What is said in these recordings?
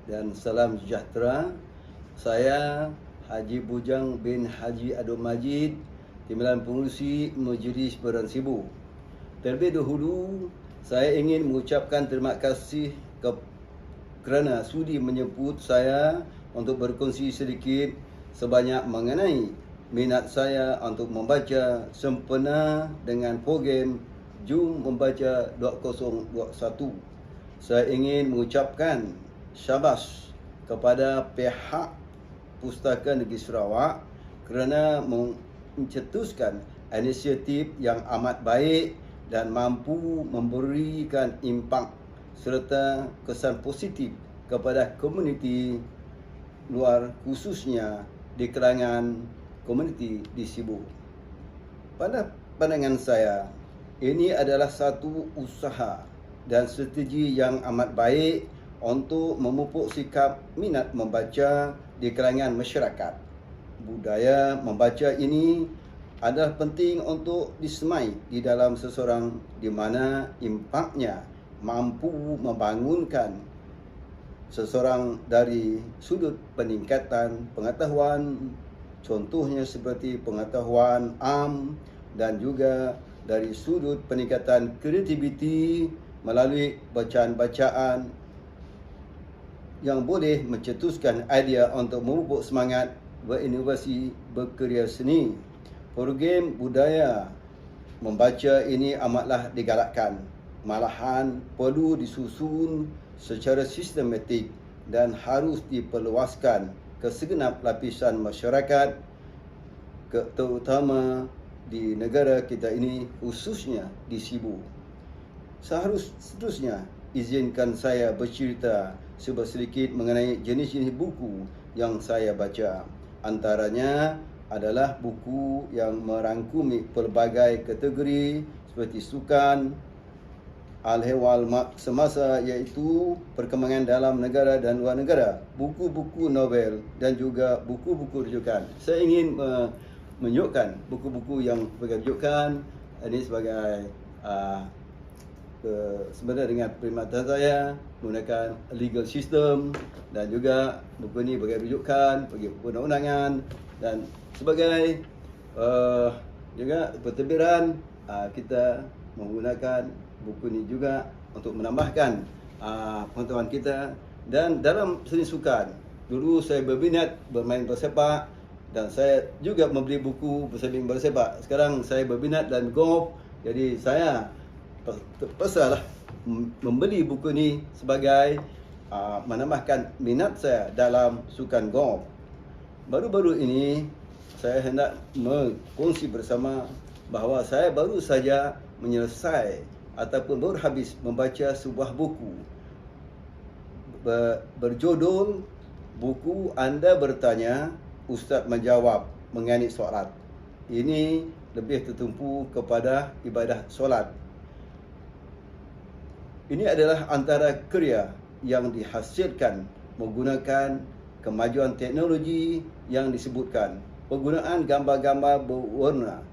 dan salam sejahtera. Saya Haji Bujang bin Haji Abdul Majid, Timbalan Pengurusi Majlis Beransibu. Terlebih dahulu, saya ingin mengucapkan terima kasih kerana sudi menyebut saya untuk berkongsi sedikit sebanyak mengenai minat saya untuk membaca sempena dengan program Jom Membaca 2021. Saya ingin mengucapkan syabas kepada pihak Pustaka Negeri Sarawak kerana mencetuskan inisiatif yang amat baik dan mampu memberikan impak serta kesan positif kepada komuniti luar, khususnya di kalangan komuniti di Sibu. Pada pandangan saya, ini adalah satu usaha dan strategi yang amat baik untuk memupuk sikap minat membaca di kalangan masyarakat. Budaya membaca ini adalah penting untuk disemai di dalam seseorang, di mana impaknya mampu membangunkan seseorang dari sudut peningkatan pengetahuan, contohnya seperti pengetahuan am, dan juga dari sudut peningkatan kreativiti melalui bacaan-bacaan yang boleh mencetuskan idea untuk memupuk semangat berinovasi berkarya seni. Program budaya membaca ini amatlah digalakkan, malahan perlu disusun secara sistematik dan harus diperluaskan ke segenap lapisan masyarakat, terutama di negara kita ini, khususnya di Sibu. Seterusnya, izinkan saya bercerita sedikit mengenai jenis-jenis buku yang saya baca. Antaranya adalah buku yang merangkumi pelbagai kategori seperti sukan, al-ehwal semasa, iaitu perkembangan dalam negara dan luar negara, buku-buku novel dan juga buku-buku rujukan. Saya ingin menunjukkan buku-buku yang sebagai rujukan ini sebagai sebenarnya dengan perkhidmatan saya menggunakan legal system, dan juga buku ini sebagai rujukan bagi perundang-undangan, dan sebagai juga pentadbiran kita menggunakan buku ini juga untuk menambahkan pengetahuan kita. Dan dalam seni sukan, dulu saya berminat bermain bola sepak dan saya juga membeli buku bersanding bola sepak. Sekarang saya berminat dalam golf, jadi saya terpaksalah membeli buku ini sebagai menambahkan minat saya dalam sukan golf. Baru-baru ini saya hendak berkongsi bersama bahawa saya baru saja menyelesai ataupun baru habis membaca sebuah buku berjudul Buku Anda Bertanya, Ustaz Menjawab Mengenai Solat. Ini lebih tertumpu kepada ibadah solat. Ini adalah antara karya yang dihasilkan menggunakan kemajuan teknologi yang disebutkan, penggunaan gambar-gambar berwarna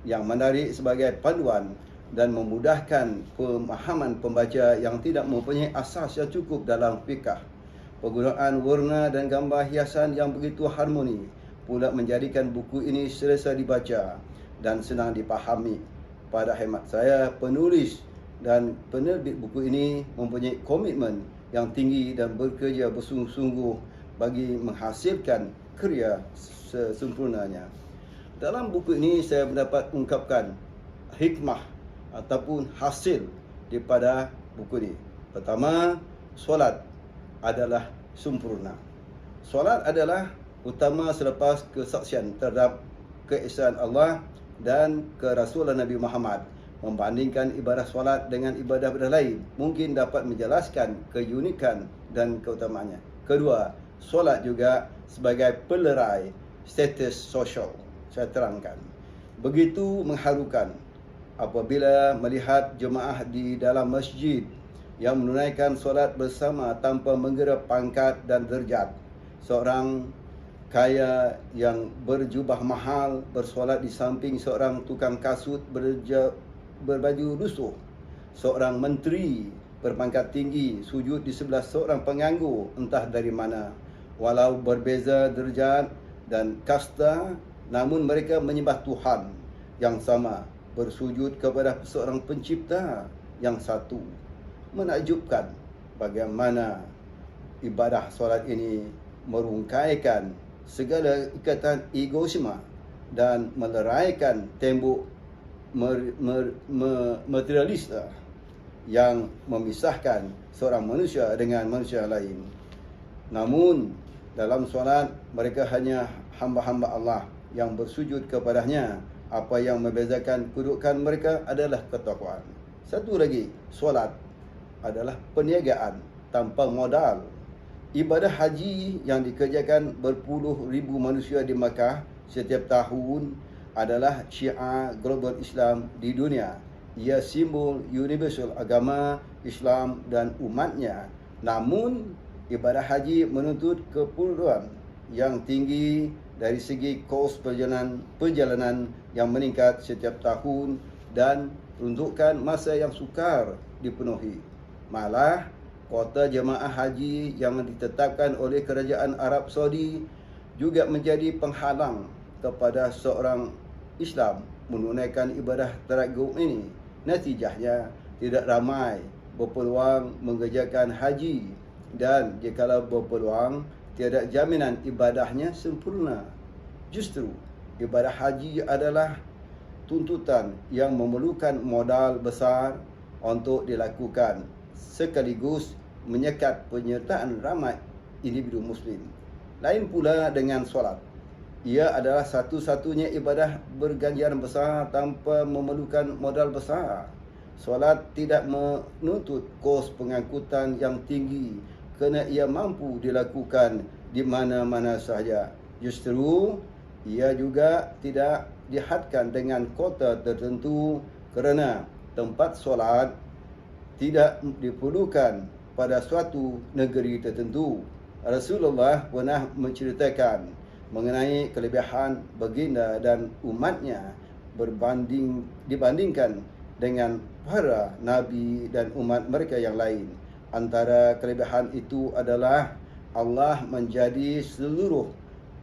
yang menarik sebagai panduan dan memudahkan pemahaman pembaca yang tidak mempunyai asas yang cukup dalam fiqh. Penggunaan warna dan gambar hiasan yang begitu harmoni pula menjadikan buku ini selesa dibaca dan senang dipahami. Pada khidmat saya, penulis dan penerbit buku ini mempunyai komitmen yang tinggi dan bekerja bersungguh-sungguh bagi menghasilkan karya sesempurnanya. Dalam buku ini saya mendapat ungkapkan hikmah ataupun hasil daripada buku ini. Pertama, solat adalah sempurna. Solat adalah utama selepas kesaksian terhadap keesaan Allah dan kerasulan Nabi Muhammad. Membandingkan ibadah solat dengan ibadah-ibadah lain mungkin dapat menjelaskan keunikan dan keutamaannya. Kedua, solat juga sebagai pelerai status sosial. Saya terangkan, begitu mengharukan apabila melihat jemaah di dalam masjid yang menunaikan solat bersama tanpa mengira pangkat dan derajat. Seorang kaya yang berjubah mahal bersolat di samping seorang tukang kasut berbaju lusuh. Seorang menteri berpangkat tinggi sujud di sebelah seorang penganggur entah dari mana. Walau berbeza derajat dan kasta, namun mereka menyembah Tuhan yang sama, bersujud kepada seorang pencipta yang satu. Menakjubkan bagaimana ibadah solat ini merungkaikan segala ikatan egoisme dan meleraikan tembok materialista yang memisahkan seorang manusia dengan manusia lain. Namun dalam solat mereka hanya hamba-hamba Allah yang bersujud kepadanya. Apa yang membezakan kedudukan mereka adalah ketakwaan. Satu lagi, solat adalah perniagaan tanpa modal. Ibadah haji yang dikerjakan berpuluh ribu manusia di Makkah setiap tahun adalah syiar global Islam di dunia. Ia simbol universal agama Islam dan umatnya. Namun, ibadah haji menuntut keperluan yang tinggi dari segi kos perjalanan yang meningkat setiap tahun dan peruntukan masa yang sukar dipenuhi. Malah, kuota jemaah haji yang ditetapkan oleh kerajaan Arab Saudi juga menjadi penghalang kepada seorang Islam menunaikan ibadah taragum ini. Natijahnya, tidak ramai berpeluang mengerjakan haji dan jikalau berpeluang, tiada jaminan ibadahnya sempurna. Justru, ibadah haji adalah tuntutan yang memerlukan modal besar untuk dilakukan, sekaligus menyekat penyertaan ramai individu Muslim. Lain pula dengan solat. Ia adalah satu-satunya ibadah berganjaran besar tanpa memerlukan modal besar. Solat tidak menuntut kos pengangkutan yang tinggi kerana ia mampu dilakukan di mana-mana sahaja. Justru, ia juga tidak dihadkan dengan kota tertentu kerana tempat solat tidak diperlukan pada suatu negeri tertentu. Rasulullah pernah menceritakan mengenai kelebihan baginda dan umatnya dibandingkan dengan para nabi dan umat mereka yang lain. Antara kelebihan itu adalah Allah menjadi seluruh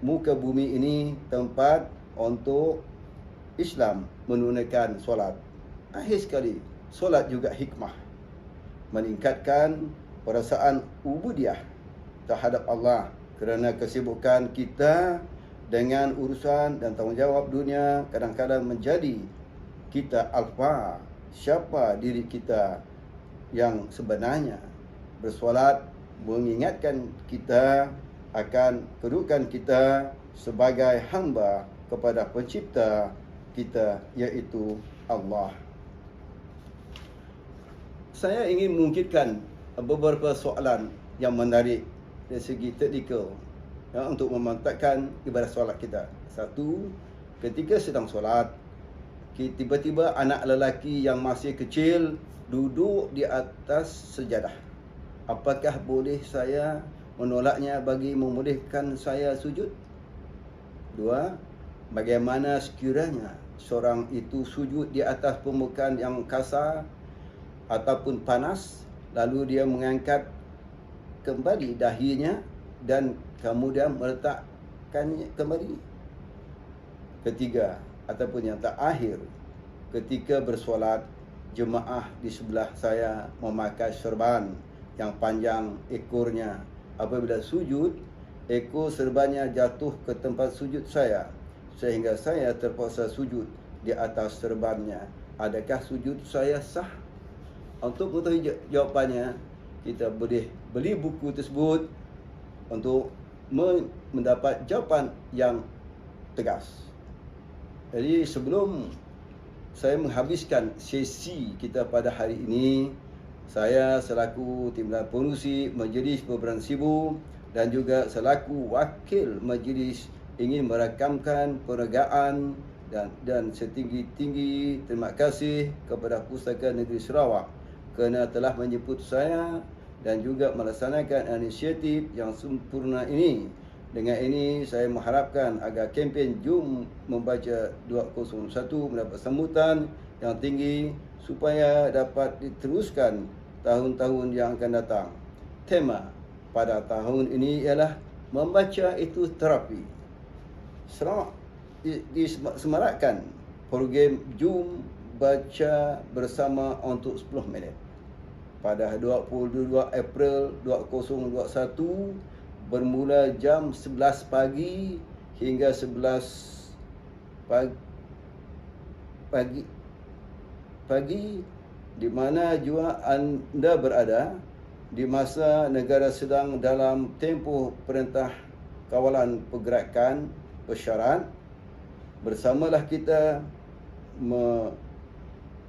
muka bumi ini tempat untuk Islam menunaikan solat. Akhir sekali, solat juga hikmah, meningkatkan perasaan ubudiyah terhadap Allah kerana kesibukan kita dengan urusan dan tanggungjawab dunia kadang-kadang menjadi kita alfa siapa diri kita yang sebenarnya. Bersolat mengingatkan kita akan kedudukan kita sebagai hamba kepada pencipta kita, iaitu Allah. Saya ingin mengungkitkan beberapa soalan yang menarik dari segi teknikal untuk memantapkan ibadah solat kita. Satu, ketika sedang solat, tiba-tiba anak lelaki yang masih kecil duduk di atas sejadah. Apakah boleh saya menolaknya bagi membolehkan saya sujud? Dua, bagaimana sekiranya seorang itu sujud di atas permukaan yang kasar ataupun panas, lalu dia mengangkat kembali dahinya dan kemudian meletakkannya kembali? Ketiga, ataupun yang terakhir, ketika bersolat, jemaah di sebelah saya memakai serban yang panjang ekornya. Apabila sujud, ekor serbannya jatuh ke tempat sujud saya sehingga saya terpaksa sujud di atas serbannya. Adakah sujud saya sah? Untuk mengetahui jawapannya, kita boleh beli buku tersebut untuk mendapat jawapan yang tegas. Jadi sebelum saya menghabiskan sesi kita pada hari ini, saya selaku Timbalan Pengerusi Majlis Perbualan Sibu dan juga selaku Wakil Majlis ingin merakamkan perniagaan dan setinggi-tinggi terima kasih kepada Pustaka Negeri Sarawak kerana telah menjemput saya dan juga melaksanakan inisiatif yang sempurna ini. Dengan ini, saya mengharapkan agar kempen Jom Membaca 201 mendapat sambutan yang tinggi supaya dapat diteruskan tahun-tahun yang akan datang. Tema pada tahun ini ialah membaca itu terapi. Selamat disemarakkan program Jom Baca Bersama untuk 10 minit pada 22 April 2021 bermula jam 11 pagi hingga 11 pagi di mana jua anda berada di masa negara sedang dalam tempoh perintah kawalan pergerakan bersyarat. Bersamalah kita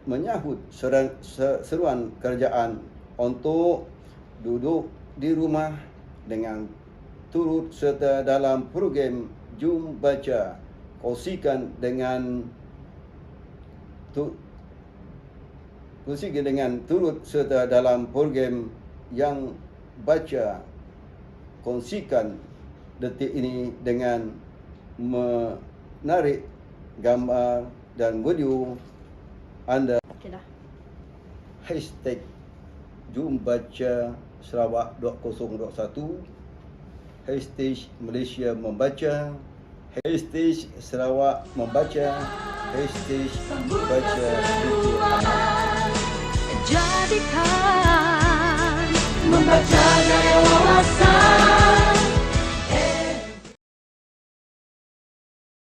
menyahut seruan kerajaan untuk duduk di rumah dengan turut serta dalam program Jom Baca. Kongsikan dengan turut serta dalam program yang baca. Kongsikan detik ini dengan menarik gambar dan video anda. Okay dah. Hashtag Jom Baca Sarawak 2021, hashtag Malaysia Membaca, hashtag Sarawak Membaca, hashtag Baca Buku Jadikan membaca gaya wawasan.